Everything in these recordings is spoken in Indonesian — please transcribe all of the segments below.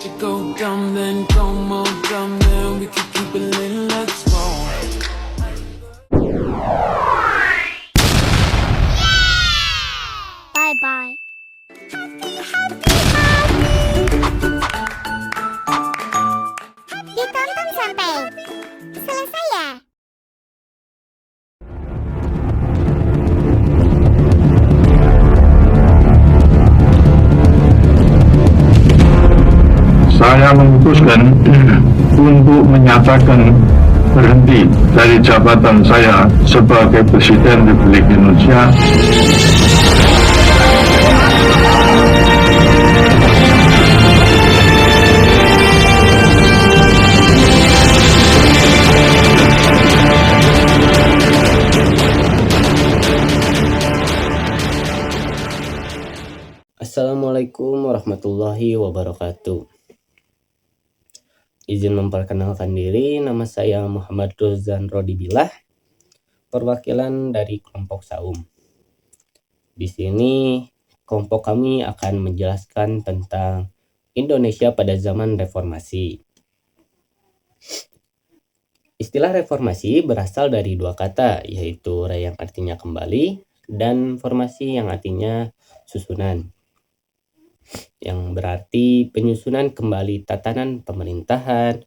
You go dumb, then go more dumb, then we can keep it lit, let's roll. Bye bye. Ditonton sampai selesai ya. Saya memutuskan untuk menyatakan berhenti dari jabatan saya sebagai Presiden Republik Indonesia. Assalamualaikum warahmatullahi wabarakatuh. Izin memperkenalkan diri, nama saya Muhammad Rozan Rodibillah, perwakilan dari kelompok Saum. Di sini kelompok kami akan menjelaskan tentang Indonesia pada zaman reformasi. Istilah reformasi berasal dari dua kata, yaitu re yang artinya kembali dan formasi yang artinya susunan, yang berarti penyusunan kembali tatanan pemerintahan,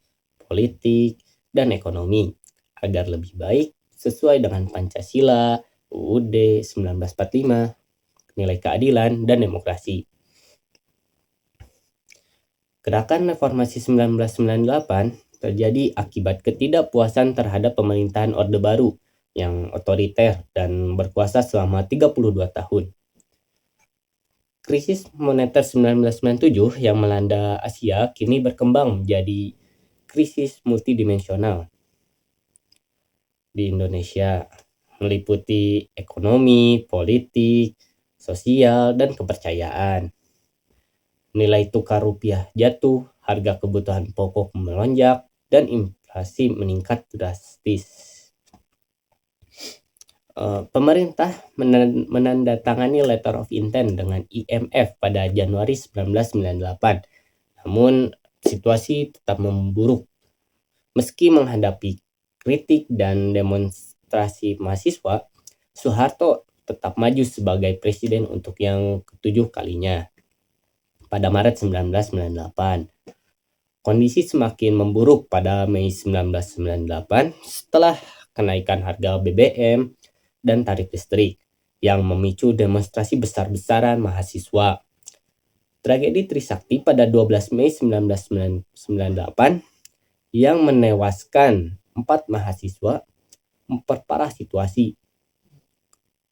politik, dan ekonomi agar lebih baik sesuai dengan Pancasila, UUD 1945, nilai keadilan, dan demokrasi. Gerakan Reformasi 1998 terjadi akibat ketidakpuasan terhadap pemerintahan Orde Baru yang otoriter dan berkuasa selama 32 tahun. Krisis moneter 1997 yang melanda Asia kini berkembang menjadi krisis multidimensional di Indonesia, meliputi ekonomi, politik, sosial, dan kepercayaan. Nilai tukar rupiah jatuh, harga kebutuhan pokok melonjak, dan inflasi meningkat drastis. Pemerintah menandatangani letter of intent dengan IMF pada Januari 1998. Namun situasi tetap memburuk. Meski menghadapi kritik dan demonstrasi mahasiswa, Soeharto tetap maju sebagai presiden untuk yang ketujuh kalinya pada Maret 1998. Kondisi semakin memburuk pada Mei 1998 setelah kenaikan harga BBM dan tarif listrik yang memicu demonstrasi besar-besaran mahasiswa. Tragedi Trisakti pada 12 Mei 1998 yang menewaskan 4 mahasiswa memperparah situasi.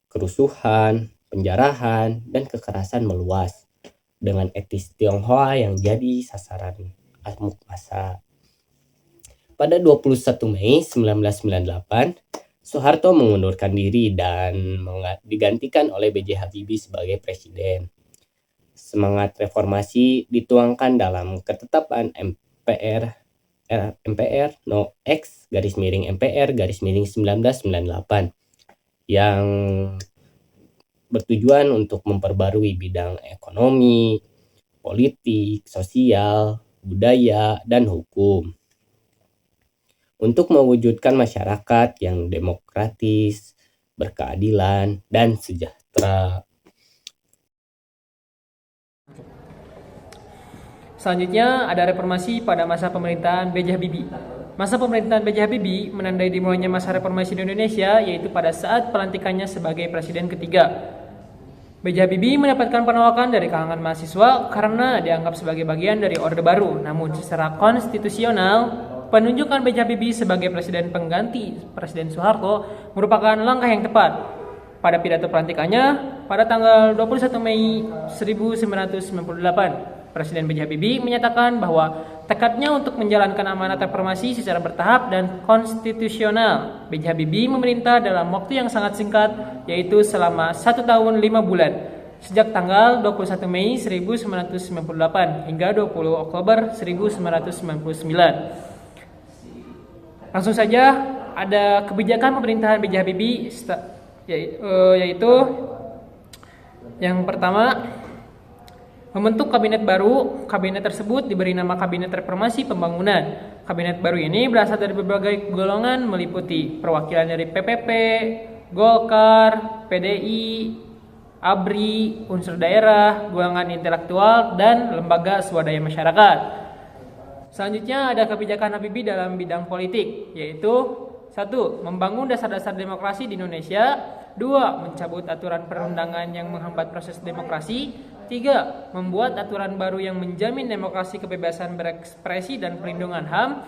Kerusuhan, penjarahan, dan kekerasan meluas dengan etnis Tionghoa yang jadi sasaran amuk massa. Pada 21 Mei 1998, Soeharto mengundurkan diri dan digantikan oleh B.J. Habibie sebagai presiden. Semangat reformasi dituangkan dalam ketetapan MPR No X/MPR/1998 yang bertujuan untuk memperbarui bidang ekonomi, politik, sosial, budaya, dan hukum, untuk mewujudkan masyarakat yang demokratis, berkeadilan, dan sejahtera. Selanjutnya ada reformasi pada masa pemerintahan B.J. Habibie. Masa pemerintahan B.J. Habibie menandai dimulainya masa reformasi di Indonesia, yaitu pada saat pelantikannya sebagai presiden ketiga. B.J. Habibie mendapatkan penolakan dari kalangan mahasiswa karena dianggap sebagai bagian dari Orde Baru. Namun secara konstitusional, penunjukan B.J. Habibie sebagai presiden pengganti Presiden Soeharto merupakan langkah yang tepat. Pada pidato pelantikannya pada tanggal 21 Mei 1998, Presiden B.J. Habibie menyatakan bahwa tekadnya untuk menjalankan amanat reformasi secara bertahap dan konstitusional. B.J. Habibie memerintah dalam waktu yang sangat singkat, yaitu selama 1 tahun 5 bulan, sejak tanggal 21 Mei 1998 hingga 20 Oktober 1999. Langsung saja ada kebijakan pemerintahan B.J. Habibie, yaitu yang pertama, membentuk kabinet baru. Kabinet tersebut diberi nama Kabinet Reformasi Pembangunan. Kabinet baru ini berasal dari berbagai golongan meliputi perwakilan dari PPP, Golkar, PDI, ABRI, unsur daerah, golongan intelektual, dan lembaga swadaya masyarakat. Selanjutnya ada kebijakan Habibie dalam bidang politik, yaitu 1. Membangun dasar-dasar demokrasi di Indonesia. 2. Mencabut aturan perundangan yang menghambat proses demokrasi. 3. Membuat aturan baru yang menjamin demokrasi, kebebasan berekspresi, dan perlindungan HAM.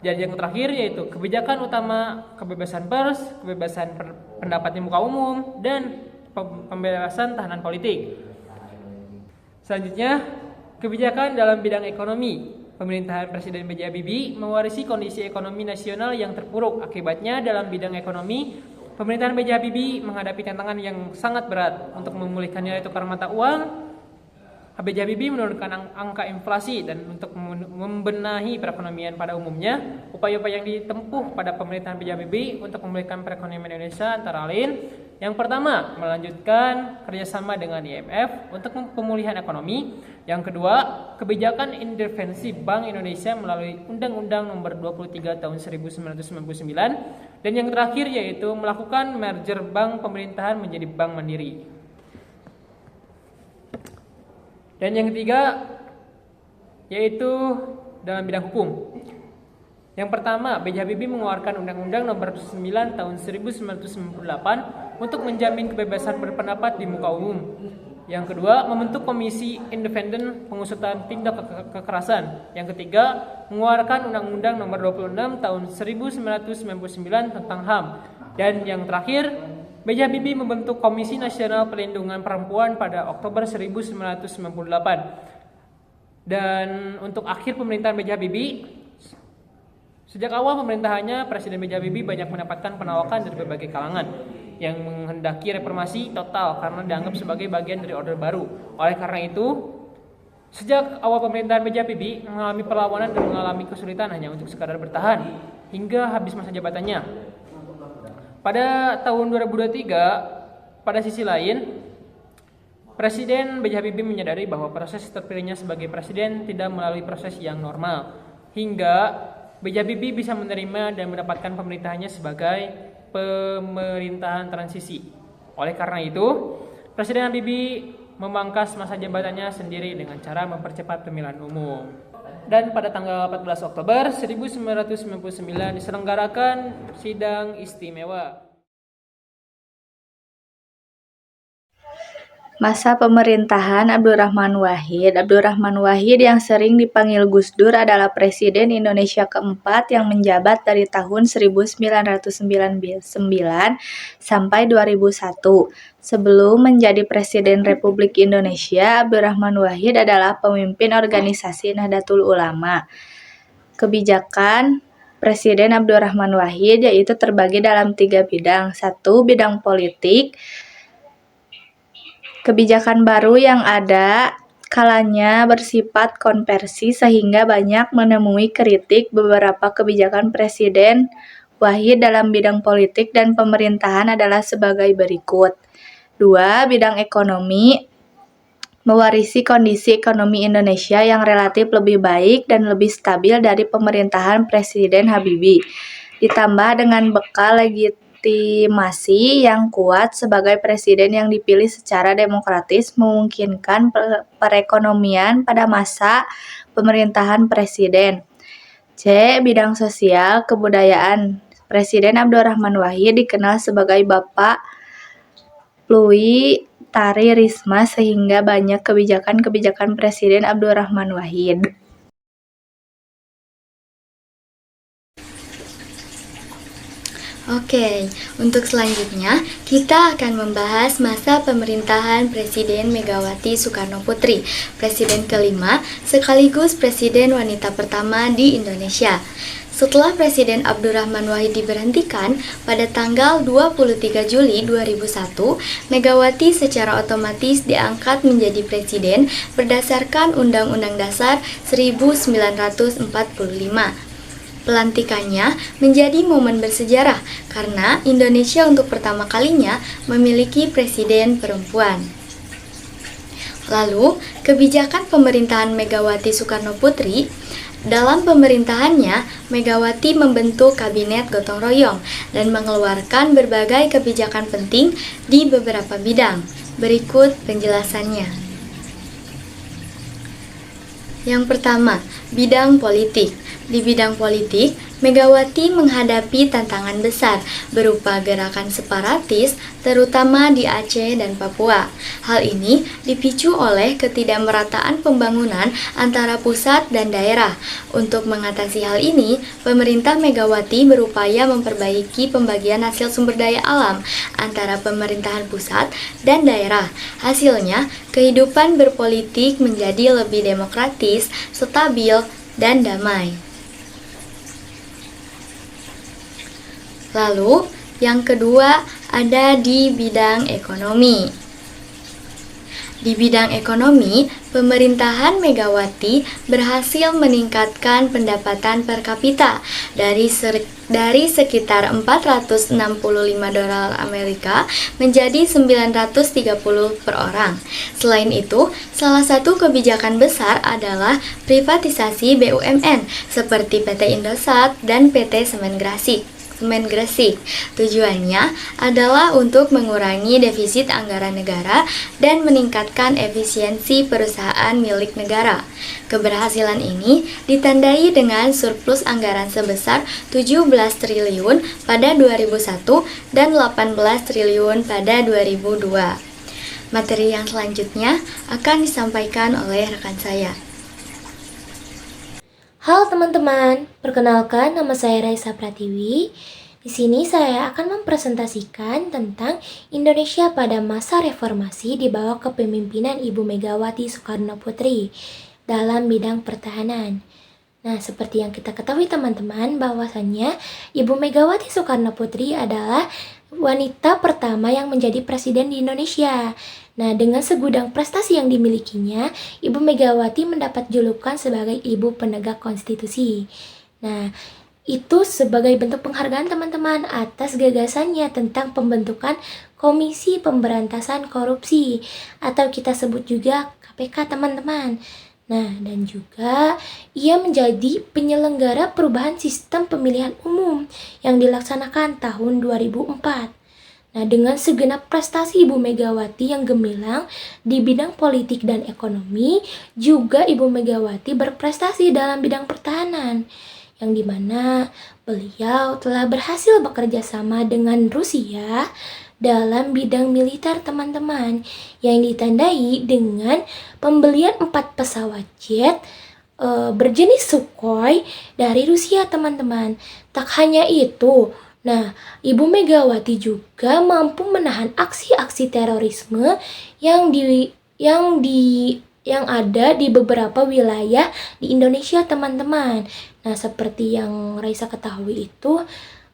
Dan yang terakhir yaitu kebijakan utama kebebasan pers, kebebasan pendapat di muka umum, dan pembebasan tahanan politik. Selanjutnya, kebijakan dalam bidang ekonomi. Pemerintahan Presiden B.J. Habibie mewarisi kondisi ekonomi nasional yang terpuruk. Akibatnya dalam bidang ekonomi, pemerintahan B.J. Habibie menghadapi tantangan yang sangat berat. Untuk memulihkan nilai tukar mata uang, B.J. Habibie menurunkan angka inflasi, dan untuk membenahi perekonomian pada umumnya, upaya-upaya yang ditempuh pada pemerintahan B.J. Habibie untuk memulihkan perekonomian Indonesia antara lain: yang pertama, melanjutkan kerjasama dengan IMF untuk pemulihan ekonomi. Yang kedua, kebijakan intervensi Bank Indonesia melalui Undang-Undang Nomor 23 Tahun 1999. Dan yang terakhir yaitu melakukan merger bank pemerintahan menjadi Bank Mandiri. Dan yang ketiga yaitu dalam bidang hukum. Yang pertama, B.J. Habibie mengeluarkan Undang-Undang Nomor 9 Tahun 1998 untuk menjamin kebebasan berpendapat di muka umum. Yang kedua, membentuk komisi independen pengusutan tindak kekerasan. Yang ketiga, mengeluarkan Undang-Undang Nomor 26 Tahun 1999 tentang HAM. Dan yang terakhir, B.J. Habibie membentuk Komisi Nasional Perlindungan Perempuan pada Oktober 1998. Dan untuk akhir pemerintahan B.J. Habibie, sejak awal pemerintahannya, Presiden B.J. Habibie banyak mendapatkan penolakan dari berbagai kalangan yang menghendaki reformasi total karena dianggap sebagai bagian dari Orde Baru. Oleh karena itu, sejak awal pemerintahan B.J. Habibie mengalami perlawanan dan mengalami kesulitan hanya untuk sekadar bertahan hingga habis masa jabatannya. Pada tahun 2023, pada sisi lain, Presiden B.J. Habibie menyadari bahwa proses terpilihnya sebagai presiden tidak melalui proses yang normal, hingga B.J. Habibie bisa menerima dan mendapatkan pemerintahannya sebagai pemerintahan transisi. Oleh karena itu, Presiden Habibie memangkas masa jabatannya sendiri dengan cara mempercepat pemilihan umum. Dan pada tanggal 14 Oktober 1999 diselenggarakan sidang istimewa. Masa pemerintahan Abdurrahman Wahid. Abdurrahman Wahid yang sering dipanggil Gus Dur adalah Presiden Indonesia keempat yang menjabat dari tahun 1999 sampai 2001. Sebelum menjadi Presiden Republik Indonesia, Abdurrahman Wahid adalah pemimpin organisasi Nahdlatul Ulama. Kebijakan Presiden Abdurrahman Wahid yaitu terbagi dalam 3 bidang. 1. Bidang politik. Kebijakan baru yang ada kalanya bersifat konversi sehingga banyak menemui kritik. Beberapa kebijakan Presiden Wahid dalam bidang politik dan pemerintahan adalah sebagai berikut. 2. Bidang ekonomi. Mewarisi kondisi ekonomi Indonesia yang relatif lebih baik dan lebih stabil dari pemerintahan Presiden Habibie, ditambah dengan bekal legitimasi yang kuat sebagai presiden yang dipilih secara demokratis, memungkinkan perekonomian pada masa pemerintahan presiden. C. Bidang sosial kebudayaan. Presiden Abdurrahman Wahid dikenal sebagai Bapak Pluritarisme sehingga banyak kebijakan-kebijakan Presiden Abdurrahman Wahid. Oke, untuk selanjutnya kita akan membahas masa pemerintahan Presiden Megawati Soekarno Putri, Presiden kelima sekaligus Presiden wanita pertama di Indonesia. Setelah Presiden Abdurrahman Wahid diberhentikan pada tanggal 23 Juli 2001, Megawati secara otomatis diangkat menjadi presiden berdasarkan Undang-Undang Dasar 1945. Pelantikannya menjadi momen bersejarah karena Indonesia untuk pertama kalinya memiliki presiden perempuan. Lalu, kebijakan pemerintahan Megawati Soekarno Putri. Dalam pemerintahannya, Megawati membentuk kabinet gotong royong dan mengeluarkan berbagai kebijakan penting di beberapa bidang. Berikut penjelasannya. Yang pertama, bidang politik. Di bidang politik, Megawati menghadapi tantangan besar berupa gerakan separatis, terutama di Aceh dan Papua. Hal ini dipicu oleh ketidakmerataan pembangunan antara pusat dan daerah. Untuk mengatasi hal ini, pemerintah Megawati berupaya memperbaiki pembagian hasil sumber daya alam antara pemerintahan pusat dan daerah. Hasilnya, kehidupan berpolitik menjadi lebih demokratis, stabil, dan damai. Lalu, yang kedua ada di bidang ekonomi. Di bidang ekonomi, pemerintahan Megawati berhasil meningkatkan pendapatan per kapita dari sekitar 465 dolar Amerika menjadi 930 per orang. Selain itu, salah satu kebijakan besar adalah privatisasi BUMN seperti PT Indosat dan PT Semen Gresik. Tujuannya adalah untuk mengurangi defisit anggaran negara dan meningkatkan efisiensi perusahaan milik negara. Keberhasilan ini ditandai dengan surplus anggaran sebesar 17 triliun pada 2001 dan 18 triliun pada 2002. Materi yang selanjutnya akan disampaikan oleh rekan saya. Halo teman-teman, perkenalkan nama saya Raisa Pratiwi. Di sini saya akan mempresentasikan tentang Indonesia pada masa reformasi di bawah kepemimpinan Ibu Megawati Soekarno Putri dalam bidang pertahanan. Nah, seperti yang kita ketahui teman-teman, bahwasannya Ibu Megawati Soekarno Putri adalah wanita pertama yang menjadi presiden di Indonesia. Nah, dengan segudang prestasi yang dimilikinya, Ibu Megawati mendapat julukan sebagai Ibu Penegak Konstitusi. Nah, itu sebagai bentuk penghargaan teman-teman atas gagasannya tentang pembentukan Komisi Pemberantasan Korupsi atau kita sebut juga KPK teman-teman. Nah, dan juga ia menjadi penyelenggara perubahan sistem pemilihan umum yang dilaksanakan tahun 2004. Nah, dengan segenap prestasi Ibu Megawati yang gemilang di bidang politik dan ekonomi, juga Ibu Megawati berprestasi dalam bidang pertahanan, yang dimana beliau telah berhasil bekerja sama dengan Rusia dalam bidang militer teman-teman, yang ditandai dengan pembelian 4 pesawat jet berjenis Sukhoi dari Rusia teman-teman. Tak hanya itu, nah, Ibu Megawati juga mampu menahan aksi-aksi terorisme yang ada di beberapa wilayah di Indonesia, teman-teman. Nah, seperti yang Raisa ketahui itu,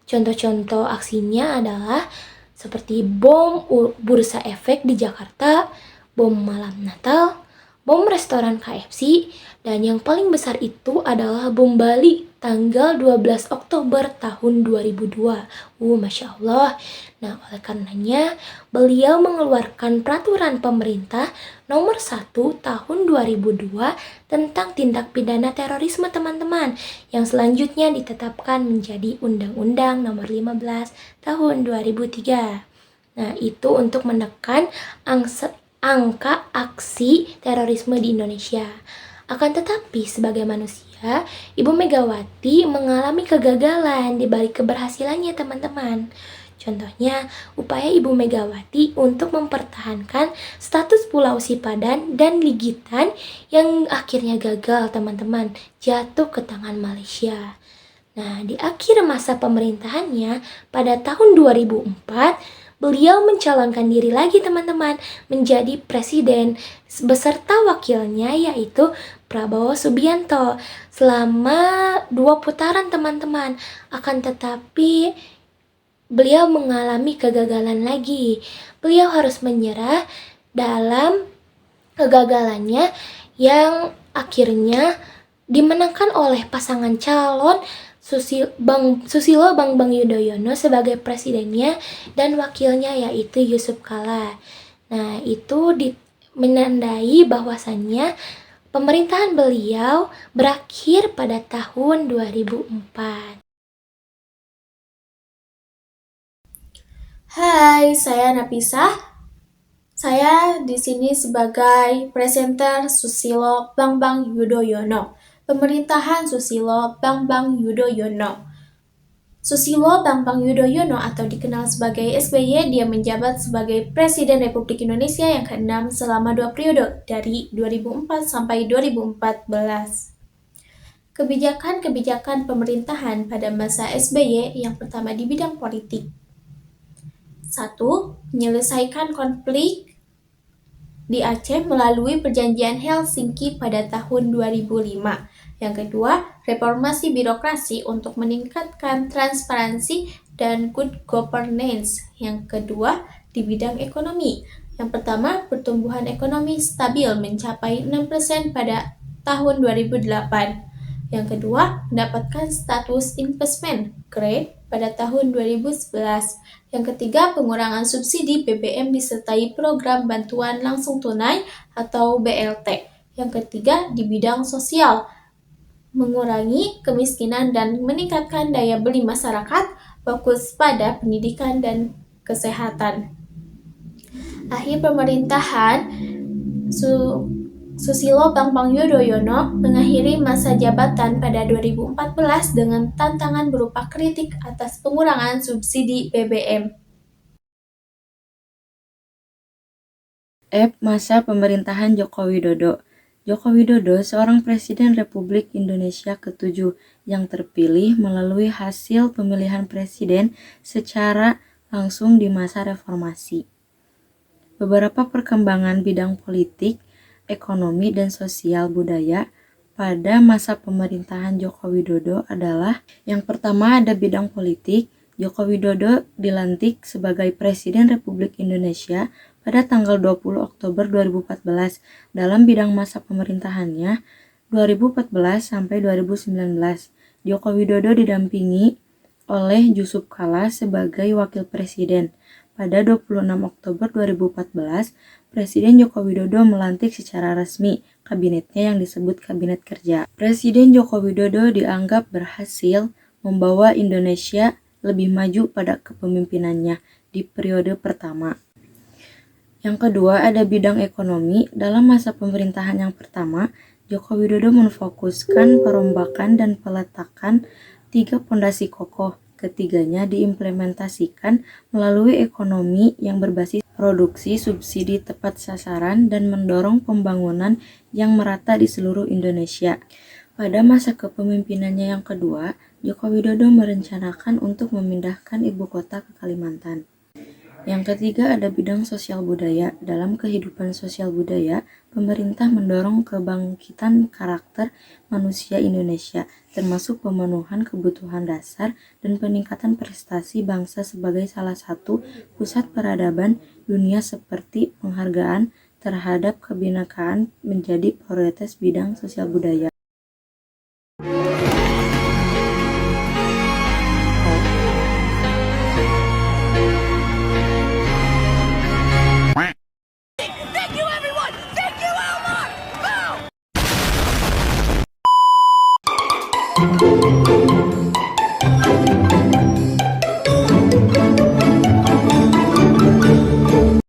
contoh-contoh aksinya adalah seperti bom Bursa Efek di Jakarta, bom malam Natal, bom restoran KFC, dan yang paling besar itu adalah bom Bali tanggal 12 Oktober tahun 2002. Masya Allah. Nah, oleh karenanya beliau mengeluarkan peraturan pemerintah nomor 1 tahun 2002 tentang tindak pidana terorisme teman-teman, yang selanjutnya ditetapkan menjadi Undang-Undang nomor 15 tahun 2003. Nah, itu untuk menekan angka aksi terorisme di Indonesia. Akan tetapi sebagai manusia, Ibu Megawati mengalami kegagalan di balik keberhasilannya teman-teman. Contohnya, upaya Ibu Megawati untuk mempertahankan status Pulau Sipadan dan Ligitan yang akhirnya gagal teman-teman, jatuh ke tangan Malaysia. Nah, di akhir masa pemerintahannya pada tahun 2004, beliau mencalonkan diri lagi teman-teman menjadi presiden beserta wakilnya yaitu Prabowo Subianto selama 2 putaran teman-teman. Akan tetapi beliau mengalami kegagalan lagi. Beliau harus menyerah dalam kegagalannya yang akhirnya dimenangkan oleh pasangan calon Susilo Bambang Yudhoyono sebagai presidennya dan wakilnya yaitu Yusuf Kala. Nah, itu menandai bahwasannya pemerintahan beliau berakhir pada tahun 2004. Hai, saya Nafisah. Saya di sini sebagai presenter Susilo Bambang Yudhoyono. Pemerintahan Susilo Bambang Yudhoyono. Susilo Bambang Yudhoyono atau dikenal sebagai SBY, dia menjabat sebagai Presiden Republik Indonesia yang ke-6 selama 2 periode dari 2004 sampai 2014. Kebijakan-kebijakan pemerintahan pada masa SBY yang pertama di bidang politik. 1. Menyelesaikan konflik di Aceh melalui Perjanjian Helsinki pada tahun 2005. Yang kedua, reformasi birokrasi untuk meningkatkan transparansi dan good governance. Yang kedua, di bidang ekonomi. Yang pertama, pertumbuhan ekonomi stabil mencapai 6% pada tahun 2008. Yang kedua, mendapatkan status investment grade pada tahun 2011. Yang ketiga, pengurangan subsidi BBM disertai program bantuan langsung tunai atau BLT. Yang ketiga, di bidang sosial, mengurangi kemiskinan dan meningkatkan daya beli masyarakat, fokus pada pendidikan dan kesehatan. Akhir pemerintahan Susilo Bambang Yudhoyono mengakhiri masa jabatan pada 2014 dengan tantangan berupa kritik atas pengurangan subsidi BBM. Masa pemerintahan Joko Widodo. Joko Widodo seorang Presiden Republik Indonesia ke-7 yang terpilih melalui hasil pemilihan presiden secara langsung di masa reformasi. Beberapa perkembangan bidang politik, ekonomi, dan sosial budaya pada masa pemerintahan Joko Widodo adalah: yang pertama ada bidang politik. Joko Widodo dilantik sebagai Presiden Republik Indonesia pada tanggal 20 Oktober 2014 dalam bidang masa pemerintahannya 2014 sampai 2019. Joko Widodo didampingi oleh Yusuf Kala sebagai Wakil Presiden. Pada 26 Oktober 2014, Presiden Joko Widodo melantik secara resmi kabinetnya yang disebut Kabinet Kerja. Presiden Joko Widodo dianggap berhasil membawa Indonesia lebih maju pada kepemimpinannya di periode pertama. Yang kedua ada bidang ekonomi. Dalam masa pemerintahan yang pertama, Joko Widodo memfokuskan perombakan dan peletakan 3 pondasi kokoh. Ketiganya diimplementasikan melalui ekonomi yang berbasis produksi, subsidi tepat sasaran, dan mendorong pembangunan yang merata di seluruh Indonesia. Pada masa kepemimpinannya yang kedua, Joko Widodo merencanakan untuk memindahkan ibu kota ke Kalimantan. Yang ketiga ada bidang sosial budaya. Dalam kehidupan sosial budaya, pemerintah mendorong kebangkitan karakter manusia Indonesia, termasuk pemenuhan kebutuhan dasar dan peningkatan prestasi bangsa sebagai salah satu pusat peradaban dunia, seperti penghargaan terhadap kebinekaan menjadi prioritas bidang sosial budaya.